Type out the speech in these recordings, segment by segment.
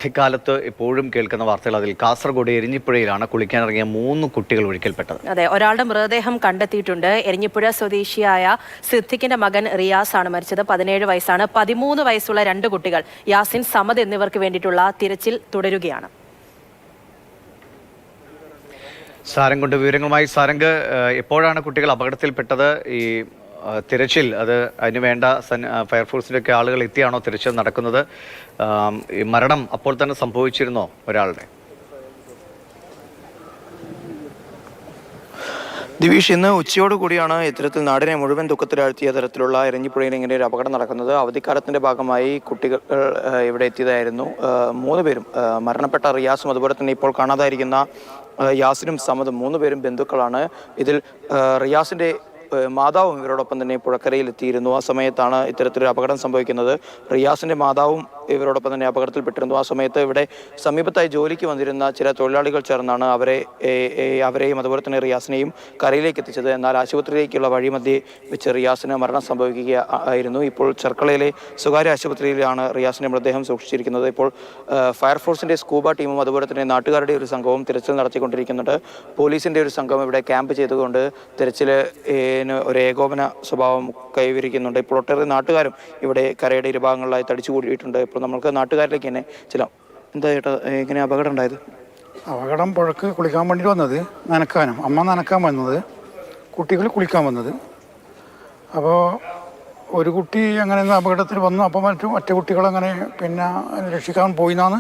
ഇക്കാലത്ത് എപ്പോഴും കേൾക്കുന്ന വാർത്തകൾ അതിൽ കാസർഗോഡ് എരിഞ്ഞിപ്പുഴയിലാണ് കുളിക്കാനിറങ്ങിയ 3 കുട്ടികൾ ഒഴുക്കിൽപ്പെട്ടത്. അതെ, ഒരാളുടെ മൃതദേഹം കണ്ടെത്തിയിട്ടുണ്ട്. എരിഞ്ഞിപ്പുഴ സ്വദേശിയായ സിദ്ദിഖിന്റെ മകൻ റിയാസ് ആണ് മരിച്ചത്. 17 വയസ്സാണ്. 13 വയസ്സുള്ള 2 കുട്ടികൾ യാസിൻ, സമദ് എന്നിവർക്ക് വേണ്ടിയിട്ടുള്ള തിരച്ചിൽ തുടരുകയാണ്. സാരംഗ് വിവരങ്ങളുമായി. സാരംഗ്, എപ്പോഴാണ് കുട്ടികൾ അപകടത്തിൽപ്പെട്ടത്? ഈ തിരച്ചിൽ അതിന് വേണ്ട ഫയർഫോഴ്സിന്റെ ഒക്കെ ആളുകൾ എത്തിയാണോ തിരച്ചിൽ നടക്കുന്നത്? ഈ മരണം അപ്പോൾ തന്നെ സംഭവിച്ചിരുന്നോ ഒരാളുടെ? ദിവിഷ്, ഇന്ന് ഉച്ചയോടുകൂടിയാണ് ഇത്തരത്തിൽ നാടിനെ മുഴുവൻ ദുഃഖത്തിലാഴ്ത്തിയ തരത്തിലുള്ള എരഞ്ഞിപ്പുഴയിൽ ഇങ്ങനെ ഒരു അപകടം നടക്കുന്നത്. അവധിക്കാലത്തിന്റെ ഭാഗമായി കുട്ടികൾ ഇവിടെ എത്തിയതായിരുന്നു. 3 പേരും മരണപ്പെട്ട റിയാസും അതുപോലെ തന്നെ ഇപ്പോൾ കാണാതായിരിക്കുന്ന യാസിനും സമദും 3 പേരും ബന്ധുക്കളാണ്. ഇതിൽ റിയാസിന്റെ മാതാവും ഇവരോടൊപ്പം തന്നെ പുഴക്കരയിൽ എത്തിയിരുന്നു. ആ സമയത്താണ് ഇത്തരത്തിലൊരു അപകടം സംഭവിക്കുന്നത്. റിയാസിന്റെ മാതാവും ഇവരോടൊപ്പം തന്നെ അപകടത്തിൽപ്പെട്ടിരുന്നു. ആ സമയത്ത് ഇവിടെ സമീപത്തായി ജോലിക്ക് വന്നിരുന്ന ചില തൊഴിലാളികൾ ചേർന്നാണ് അവരെയും അതുപോലെ തന്നെ റിയാസിനെയും കരയിലേക്ക് എത്തിച്ചത്. എന്നാൽ ആശുപത്രിയിലേക്കുള്ള വഴിമധ്യേ വെച്ച് റിയാസിന് മരണം സംഭവിക്കുകയായിരുന്നു. ഇപ്പോൾ ചെർക്കളയിലെ സ്വകാര്യ ആശുപത്രിയിലാണ് റിയാസിന്റെ മൃതദേഹം സൂക്ഷിച്ചിരിക്കുന്നത്. ഇപ്പോൾ ഫയർഫോഴ്സിന്റെ സ്കൂബ ടീമും അതുപോലെ തന്നെ നാട്ടുകാരുടെ ഒരു സംഘവും തിരച്ചിൽ നടത്തിക്കൊണ്ടിരിക്കുന്നുണ്ട്. പോലീസിന്റെ ഒരു സംഘം ഇവിടെ ക്യാമ്പ് ചെയ്തുകൊണ്ട് തിരച്ചിൽ ഒരു ഏകോപന സ്വഭാവം കൈവരിക്കുന്നുണ്ട്. ഇപ്പോൾ ഒട്ടേറെ നാട്ടുകാരും ഇവിടെ കരയുടെ ഇരുഭാഗങ്ങളിലായി തടിച്ചുകൂടിയിട്ടുണ്ട്. ഇപ്പോൾ നമുക്ക് നാട്ടുകാരിലേക്ക് തന്നെ ചില എന്താ ചേട്ടാ ഇങ്ങനെ അപകടം ഉണ്ടായത്? അപകടം പുഴക്ക് കുളിക്കാൻ വേണ്ടി വന്നത്, നനക്കാനും അമ്മ നനക്കാൻ വന്നത്, കുട്ടികൾ കുളിക്കാൻ വന്നത്. അപ്പോൾ ഒരു കുട്ടി അങ്ങനെ അപകടത്തിൽ വന്നു. അപ്പോൾ മറ്റു കുട്ടികളങ്ങനെ പിന്നെ രക്ഷിക്കാൻ പോയി എന്നാണ്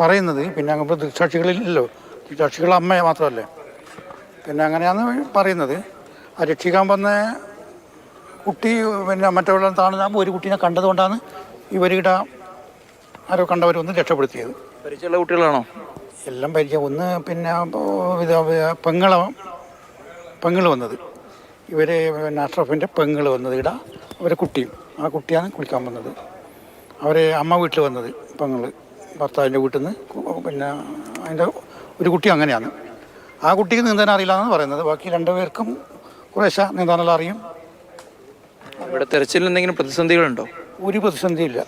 പറയുന്നത്. പിന്നെ അങ്ങനെ ദൃക്സാക്ഷികളില്ലല്ലോ, ദൃക്സാക്ഷികൾ അമ്മ മാത്രമല്ലേ. പിന്നെ അങ്ങനെയാണ് പറയുന്നത്. ആ രക്ഷിക്കാൻ വന്ന കുട്ടി പിന്നെ മറ്റുള്ള താണുമ്പോൾ ഒരു കുട്ടീനെ കണ്ടതുകൊണ്ടാണ് ഇവരുടെ ആരോ കണ്ടവരൊന്ന് രക്ഷപ്പെടുത്തിയത്. പരിചയമുള്ള കുട്ടികളാണോ? എല്ലാം പരിചയം. ഒന്ന് പിന്നെ പെങ്ങൾ വന്നത്, ഇവർ പിന്നെ അഷ്റഫിൻ്റെ പെങ്ങൾ വന്നത് ഇവിടെ, അവരെ കുട്ടിയും ആ കുട്ടിയാണ് കുളിക്കാൻ വന്നത്. അവരെ അമ്മ വീട്ടിൽ വന്നത് പെങ്ങൾ ഭർത്താവിൻ്റെ വീട്ടിൽ നിന്ന്. പിന്നെ അതിൻ്റെ ഒരു കുട്ടി അങ്ങനെയാണ്. ആ കുട്ടിക്ക് നീന്താൻ അറിയില്ല എന്നാണ് പറയുന്നത്. ബാക്കി 2 പേർക്കും കുറേശ്ശെ നീന്താനെല്ലാം അറിയും. ഇവിടെ തെരച്ചിലിൽ എന്തെങ്കിലും പ്രതിസന്ധികളുണ്ടോ? ഒരു പ്രതിസന്ധിയില്ല,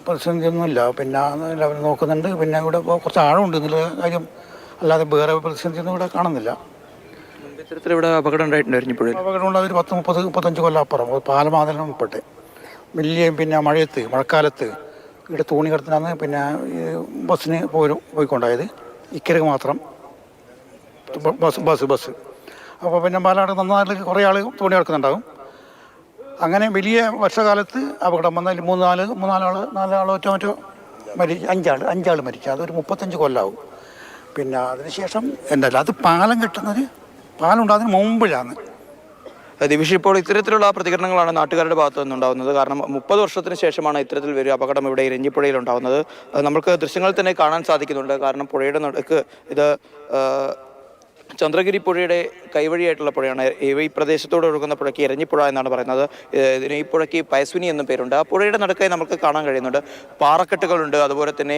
പ്രതിസന്ധിയൊന്നുമില്ല. പിന്നെ അവർ നോക്കുന്നുണ്ട്. പിന്നെ ഇവിടെ കുറച്ച് ആഴമുണ്ട് എന്നുള്ള കാര്യം അല്ലാതെ വേറെ പ്രതിസന്ധിയൊന്നും ഇവിടെ കാണുന്നില്ല. ഇത്തരത്തിൽ ഇവിടെ അപകടം ഉണ്ടായിട്ടുണ്ടായിരുന്നു. ഇപ്പോഴും അപകടം ഉണ്ട്. ഒരു 10-35 കൊല്ലം അപ്പുറം പാലമാതലം ഉൾപ്പെട്ട് വലിയ പിന്നെ മഴക്കാലത്ത് ഇവിടെ തൂണി കിടത്തിനാണ് പിന്നെ ബസ്സിന് പോയിക്കൊണ്ടായത്. ഇക്കരക്ക് മാത്രം ബസ്. അപ്പോൾ പിന്നെ പാലാട് നന്നായിട്ട് കുറേ ആൾ തൂണി കിടക്കുന്നുണ്ടാകും. അങ്ങനെ വലിയ വർഷകാലത്ത് അപകടം വന്നാൽ 4 മറ്റോ അഞ്ചാൾ മരിച്ചു. അതൊരു 35 കൊല്ലമാവും. പിന്നെ അതിനുശേഷം എന്തല്ല അത് പാലം പാലുണ്ടാകുന്നതിന് മുമ്പിലാണ്. ദിവിഷ്, ഇപ്പോൾ ഇത്തരത്തിലുള്ള പ്രതികരണങ്ങളാണ് നാട്ടുകാരുടെ ഭാഗത്തു നിന്നുണ്ടാകുന്നത്. കാരണം 30 വർഷത്തിന് ശേഷമാണ് ഇത്തരത്തിൽ ഒരു അപകടം ഇവിടെ ഇരഞ്ഞിപ്പുഴയിൽ ഉണ്ടാകുന്നത്. നമുക്ക് ദൃശ്യങ്ങളിൽ തന്നെ കാണാൻ സാധിക്കുന്നുണ്ട്. കാരണം പുഴയുടെ നടുക്ക് ഇത് ചന്ദ്രഗിരി പുഴയുടെ കൈവഴിയായിട്ടുള്ള പുഴയാണ്. ഈ പ്രദേശത്തോട് ഒഴുകുന്ന പുഴയ്ക്ക് എരഞ്ഞിപ്പുഴ എന്നാണ് പറയുന്നത്. ഇതിന് ഈ പുഴയ്ക്ക് പയസ്വിനി എന്നും പേരുണ്ട്. ആ പുഴയുടെ നടുക്കായി നമുക്ക് കാണാൻ കഴിയുന്നുണ്ട്. പാറക്കെട്ടുകളുണ്ട്, അതുപോലെ തന്നെ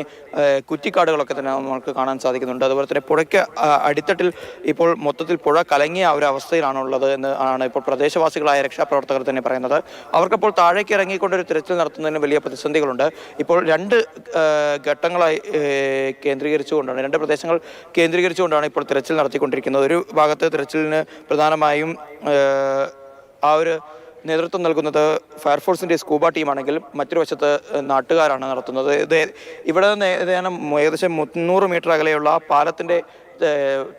കുറ്റിക്കാടുകളൊക്കെ തന്നെ നമുക്ക് കാണാൻ സാധിക്കുന്നുണ്ട്. അതുപോലെ തന്നെ പുഴയ്ക്ക് അടിത്തട്ടിൽ ഇപ്പോൾ മൊത്തത്തിൽ പുഴ കലങ്ങിയ ഒരു അവസ്ഥയിലാണുള്ളത് എന്ന് ആണ് ഇപ്പോൾ പ്രദേശവാസികളായ രക്ഷാപ്രവർത്തകർ തന്നെ പറയുന്നത്. അവർക്കപ്പോൾ താഴേക്ക് ഇറങ്ങിക്കൊണ്ടൊരു തിരച്ചിൽ നടത്തുന്നതിന് വലിയ പ്രതിസന്ധികളുണ്ട്. ഇപ്പോൾ 2 ഘട്ടങ്ങളായി കേന്ദ്രീകരിച്ചുകൊണ്ടാണ്, 2 പ്രദേശങ്ങൾ കേന്ദ്രീകരിച്ചുകൊണ്ടാണ് ഇപ്പോൾ തിരച്ചിൽ നടത്തിക്കൊണ്ടിരിക്കുന്നത്. ഒരു ഭാഗത്ത് തിരച്ചിലിന് പ്രധാനമായും ആ ഒരു നേതൃത്വം നൽകുന്നത് ഫയർഫോഴ്സിൻ്റെ സ്കൂബ ടീമാണെങ്കിലും മറ്റൊരു വശത്ത് നാട്ടുകാരാണ് നടത്തുന്നത്. ഇവിടെ നിന്ന് ഏകദേശം 300 മീറ്റർ അകലെയുള്ള പാലത്തിൻ്റെ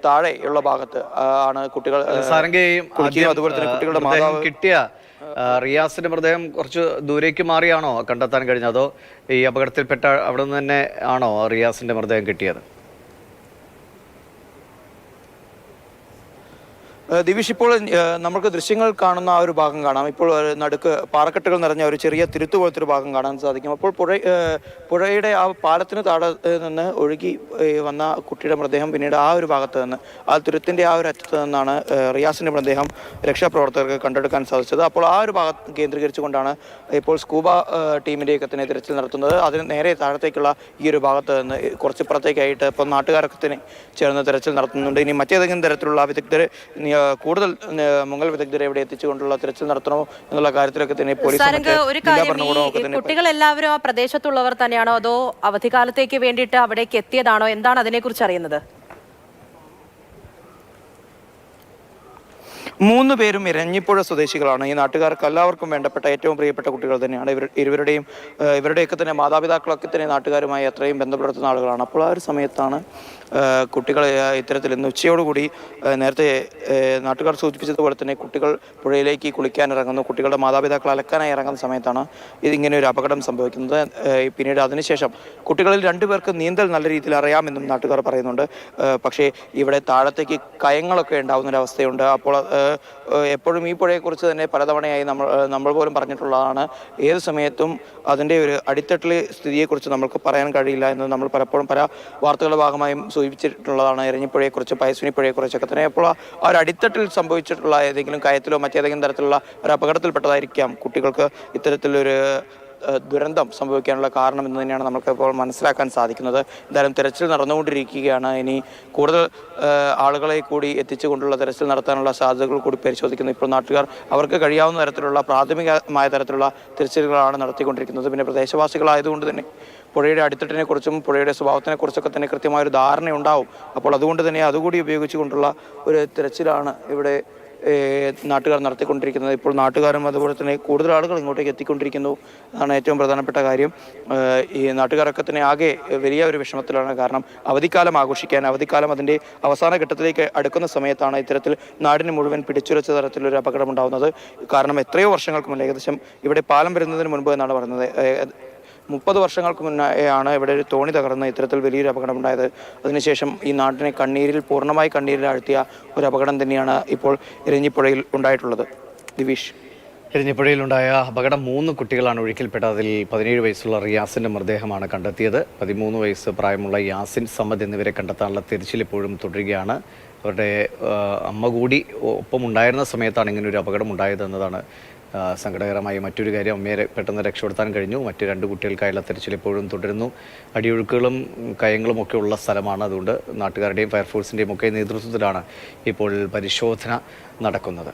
താഴെയുള്ള ഭാഗത്ത് ആണ് കുട്ടികൾ അതുപോലെ തന്നെ കുട്ടികളുടെ മാതാവ് കിട്ടിയ റിയാസിന്റെ മൃതദേഹം കുറച്ച് ദൂരേക്ക് മാറിയാണോ കണ്ടെത്താൻ കഴിഞ്ഞത്? അതോ ഈ അപകടത്തിൽപ്പെട്ട അവിടെ നിന്ന് തന്നെ ആണോ റിയാസിന്റെ മൃതദേഹം കിട്ടിയത്? ദിവിഷ്, ഇപ്പോൾ നമുക്ക് ദൃശ്യങ്ങൾ കാണുന്ന ആ ഒരു ഭാഗം കാണാം. ഇപ്പോൾ നടുക്ക് പാറക്കെട്ടുകൾ നിറഞ്ഞ ഒരു ചെറിയ തിരുത്ത് പോലത്തെ ഒരു ഭാഗം കാണാൻ സാധിക്കും. അപ്പോൾ പുഴയുടെ ആ പാലത്തിന് താഴെ നിന്ന് ഒഴുകി വന്ന കുട്ടിയുടെ മൃതദേഹം പിന്നീട് ആ ഒരു ഭാഗത്ത് നിന്ന്, ആ തുരുത്തിൻ്റെ ആ ഒരു അറ്റത്ത് നിന്നാണ് റിയാസിൻ്റെ മൃതദേഹം രക്ഷാപ്രവർത്തകർക്ക് കണ്ടെടുക്കാൻ സാധിച്ചത്. അപ്പോൾ ആ ഒരു ഭാഗത്ത് കേന്ദ്രീകരിച്ചുകൊണ്ടാണ് ഇപ്പോൾ സ്കൂബ ടീമിൻ്റെയൊക്കെ തന്നെ തിരച്ചിൽ നടത്തുന്നത്. അതിന് നേരെ താഴത്തേക്കുള്ള ഈ ഒരു ഭാഗത്ത് നിന്ന് കുറച്ച് പുറത്തേക്കായിട്ട് ഇപ്പോൾ നാട്ടുകാരൊക്കെ തന്നെ ചേർന്ന് തിരച്ചിൽ നടത്തുന്നുണ്ട്. ഇനി മറ്റേതെങ്കിലും തരത്തിലുള്ള വിദഗ്ധർ കൂടുതൽ മുങ്ങൽ വിദഗ്ധരെ ഇവിടെ എത്തിച്ചുകൊണ്ടുള്ള തിരച്ചിൽ നടത്തണമോ എന്നുള്ള കാര്യത്തിലൊക്കെ തന്നെ പോലീസ് സാരംഗ്, ഒരു കാര്യം, ഈ കുട്ടികളെല്ലാവരും ആ പ്രദേശത്തുള്ളവർ തന്നെയാണോ അതോ അവധിക്കാലത്തേക്ക് വേണ്ടിയിട്ട് അവിടേക്ക് എത്തിയതാണോ? എന്താണ് അതിനെക്കുറിച്ച് അറിയുന്നത്? 3 പേരും ഇരഞ്ഞിപ്പുഴ സ്വദേശികളാണ്. ഈ നാട്ടുകാർക്ക് എല്ലാവർക്കും വേണ്ടപ്പെട്ട ഏറ്റവും പ്രിയപ്പെട്ട കുട്ടികൾ തന്നെയാണ്. ഇവരുടെയൊക്കെ തന്നെ മാതാപിതാക്കളൊക്കെ തന്നെ നാട്ടുകാരുമായി അത്രയും ബന്ധപ്പെടുത്തുന്ന ആളുകളാണ്. അപ്പോൾ ആ ഒരു സമയത്താണ് കുട്ടികളെ ഇത്തരത്തിൽ ഇന്ന് ഉച്ചയോടുകൂടി നേരത്തെ നാട്ടുകാർ സൂചിപ്പിച്ചതുപോലെ തന്നെ കുട്ടികൾ പുഴയിലേക്ക് കുളിക്കാൻ ഇറങ്ങുന്നു. കുട്ടികളുടെ മാതാപിതാക്കൾ അലക്കാനായി ഇറങ്ങുന്ന സമയത്താണ് ഇതിങ്ങനെ ഒരു അപകടം സംഭവിക്കുന്നത്. പിന്നീട് അതിനുശേഷം കുട്ടികളിൽ 2 പേർക്ക് നീന്തൽ നല്ല രീതിയിൽ അറിയാമെന്നും നാട്ടുകാർ പറയുന്നുണ്ട്. പക്ഷേ ഇവിടെ താഴത്തേക്ക് കയങ്ങളൊക്കെ ഉണ്ടാകുന്ന ഒരു അവസ്ഥയുണ്ട്. അപ്പോൾ എപ്പോഴും ഈ പുഴയെക്കുറിച്ച് തന്നെ പലതവണയായി നമ്മൾ പോലും പറഞ്ഞിട്ടുള്ളതാണ്. ഏത് സമയത്തും അതിൻ്റെ ഒരു അടിത്തട്ടിലെ സ്ഥിതിയെക്കുറിച്ച് നമുക്ക് പറയാൻ കഴിയില്ല എന്ന് നമ്മൾ പലപ്പോഴും പല വാർത്തകളുടെ ഭാഗമായും സൂചിപ്പിച്ചിട്ടുള്ളതാണ്. എരഞ്ഞിപ്പുഴയെക്കുറിച്ച്, പയസ്വിനി പുഴയെക്കുറിച്ചൊക്കെ തന്നെ. അപ്പോൾ ആ ഒരു അടിത്തട്ടിൽ സംഭവിച്ചിട്ടുള്ള ഏതെങ്കിലും കയത്തിലോ മറ്റേതെങ്കിലും തരത്തിലുള്ള ഒരു അപകടത്തിൽപ്പെട്ടതായിരിക്കാം കുട്ടികൾക്ക് ഇത്തരത്തിലൊരു ദുരന്തം സംഭവിക്കാനുള്ള കാരണം എന്ന് തന്നെയാണ് നമുക്ക് ഇപ്പോൾ മനസ്സിലാക്കാൻ സാധിക്കുന്നത്. എന്തായാലും തെരച്ചിൽ നടന്നുകൊണ്ടിരിക്കുകയാണ്. ഇനി കൂടുതൽ ആളുകളെ കൂടി എത്തിച്ചുകൊണ്ടുള്ള തെരച്ചിൽ നടത്താനുള്ള സാധ്യതകൾ കൂടി പരിശോധിക്കുന്നു. ഇപ്പോൾ നാട്ടുകാർ അവർക്ക് കഴിയാവുന്ന തരത്തിലുള്ള പ്രാഥമികമായ തരത്തിലുള്ള തിരച്ചിലുകളാണ് നടത്തിക്കൊണ്ടിരിക്കുന്നത്. പിന്നെ പ്രദേശവാസികളായതുകൊണ്ട് തന്നെ പുഴയുടെ അടിത്തട്ടിനെക്കുറിച്ചും പുഴയുടെ സ്വഭാവത്തിനെക്കുറിച്ചൊക്കെ തന്നെ കൃത്യമായൊരു ധാരണയുണ്ടാവും. അപ്പോൾ അതുകൊണ്ട് തന്നെ അതുകൂടി ഉപയോഗിച്ചുകൊണ്ടുള്ള ഒരു തിരച്ചിലാണ് ഇവിടെ നാട്ടുകാർ നടത്തിക്കൊണ്ടിരിക്കുന്നത്. ഇപ്പോൾ നാട്ടുകാരും അതുപോലെ തന്നെ കൂടുതൽ ആളുകൾ ഇങ്ങോട്ടേക്ക് എത്തിക്കൊണ്ടിരിക്കുന്നു അതാണ് ഏറ്റവും പ്രധാനപ്പെട്ട കാര്യം. ഈ നാട്ടുകാരൊക്കെ തന്നെ ആകെ വലിയ ഒരു വിഷമത്തിലാണ്. കാരണം അവധിക്കാലം ആഘോഷിക്കാൻ, അവധിക്കാലം അതിൻ്റെ അവസാന ഘട്ടത്തിലേക്ക് അടുക്കുന്ന സമയത്താണ് ഇത്തരത്തിൽ നാടിന് മുഴുവൻ പിടിച്ചുരച്ച തരത്തിലൊരു അപകടം ഉണ്ടാകുന്നത്. കാരണം എത്രയോ വർഷങ്ങൾക്ക് മുന്നേ, ഏകദേശം ഇവിടെ പാലം വരുന്നതിന് മുൻപ് എന്നാണ് പറയുന്നത്, 30 വർഷങ്ങൾക്ക് മുന്നേയാണ് ഇവിടെ ഒരു തോണി തകർന്ന് ഇത്തരത്തിൽ വലിയൊരു അപകടം ഉണ്ടായത്. അതിനുശേഷം ഈ നാട്ടിനെ പൂർണ്ണമായി കണ്ണീരിൽ ആഴ്ത്തിയ ഒരു അപകടം തന്നെയാണ് ഇപ്പോൾ ഇരഞ്ഞിപ്പുഴയിൽ ഉണ്ടായിട്ടുള്ളത്. ദിവിഷ്, ഇരഞ്ഞിപ്പുഴയിലുണ്ടായ അപകടം 3 കുട്ടികളാണ് ഒഴുക്കിൽപ്പെട്ടത്. അതിൽ 17 വയസ്സുള്ള റിയാസിന്റെ മൃതദേഹമാണ് കണ്ടെത്തിയത്. 13 വയസ്സ് പ്രായമുള്ള യാസിൻ സമദ് എന്നിവരെ കണ്ടെത്താനുള്ള തിരച്ചിൽ ഇപ്പോഴും തുടരുകയാണ്. അവരുടെ അമ്മ കൂടി ഒപ്പം ഉണ്ടായിരുന്ന സമയത്താണ് ഇങ്ങനെ ഒരു അപകടം ഉണ്ടായത് എന്നതാണ് സങ്കടകരമായ മറ്റൊരു കാര്യം. അമ്മയെ പെട്ടെന്ന് രക്ഷപ്പെടുത്താൻ കഴിഞ്ഞു. മറ്റ് 2 കുട്ടികൾക്കായുള്ള തെരച്ചിൽ ഇപ്പോഴും തുടരുന്നു. അടിയൊഴുക്കുകളും കയങ്ങളും ഒക്കെ ഉള്ള സ്ഥലമാണ്. അതുകൊണ്ട് നാട്ടുകാരുടെയും ഫയർഫോഴ്സിൻ്റെയും ഒക്കെ നേതൃത്വത്തിലാണ് ഇപ്പോൾ പരിശോധന നടക്കുന്നത്.